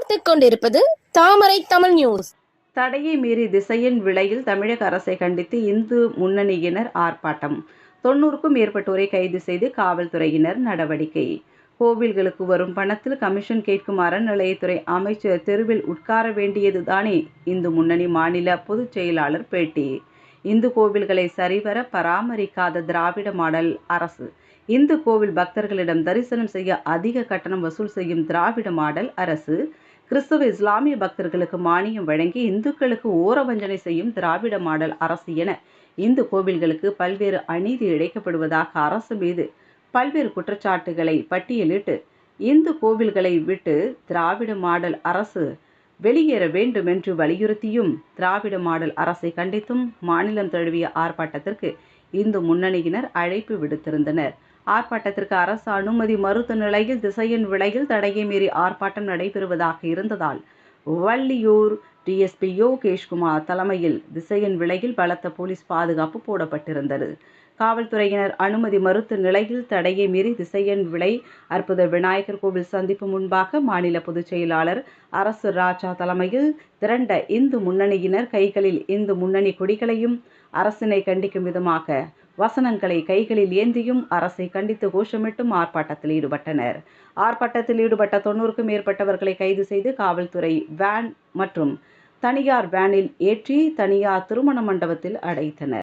பார்த்துக் கொண்டிருப்பது தாமரை தமிழ் நியூஸ். தடையை மீறி திசையன் விலையில் தமிழக அரசை கண்டித்து இந்து முன்னணியினர் ஆர்ப்பாட்டம். 90க்கும் மேற்பட்டோரை கைது செய்து காவல்துறையினர் நடவடிக்கை. கோவில்களுக்கு வரும் பணத்தில் கமிஷன் கேட்கும் அறநிலையத்துறை அமைச்சர் தெருவில் உட்கார வேண்டியது தானே? இந்து முன்னணி மாநில பொதுச் செயலாளர் பேட்டி. இந்து கோவில்களை சரிவர பராமரிக்காத திராவிட மாடல் அரசு. இந்து கோவில் பக்தர்களிடம் தரிசனம் செய்ய அதிக கட்டணம் வசூல் செய்யும் திராவிட மாடல் அரசு. கிறிஸ்தவ இஸ்லாமிய பக்தர்களுக்கு மானியம் வழங்கி இந்துக்களுக்கு ஓரவஞ்சனை செய்யும் திராவிட மாடல் அரசு என இந்து கோவில்களுக்கு பல்வேறு அநீதி இழைக்கப்படுவதாக அரசு மீது பல்வேறு குற்றச்சாட்டுகளை பட்டியலிட்டு இந்து கோவில்களை விட்டு திராவிட மாடல் அரசு வெளியேற வேண்டும் என்று வலியுறுத்தியும் திராவிட மாடல் அரசை கண்டித்தும் மாநிலம் தழுவிய ஆர்ப்பாட்டத்திற்கு இந்து முன்னணியினர் அழைப்பு விடுத்திருந்தனர். ஆர்ப்பாட்டத்திற்கு அரசு அனுமதி மறுத்த நிலையில் திசையன் விலையில் தடையை மீறி ஆர்ப்பாட்டம் நடைபெறுவதாக இருந்ததால் வள்ளியூர் டிஎஸ்பி யோகேஷ்குமார் தலைமையில் திசையன் விலையில் பலத்த போலீஸ் பாதுகாப்பு போடப்பட்டிருந்தது. காவல்துறையினர் அனுமதி மறுத்த நிலையில் தடையை மீறி திசையன் விலை அற்புத விநாயகர் கோவில் சந்திப்பு முன்பாக மாநில பொதுச் செயலாளர் அரசு ராஜா தலைமையில் திரண்ட இந்து முன்னணியினர் கைகளில் இந்து முன்னணி கொடிகளையும் அரசினை கண்டிக்கும் விதமாக வசனங்களை கைகளில் ஏந்தியும் அரசை கண்டித்து கோஷமிட்டும் ஆர்ப்பாட்டத்தில் ஈடுபட்டனர். ஆர்ப்பாட்டத்தில் ஈடுபட்ட 90க்கும் மேற்பட்டவர்களை கைது செய்து காவல்துறை வேன் மற்றும் தனியார் வேனில் ஏற்றி தனியார் திருமண மண்டபத்தில் அடைத்தனர்.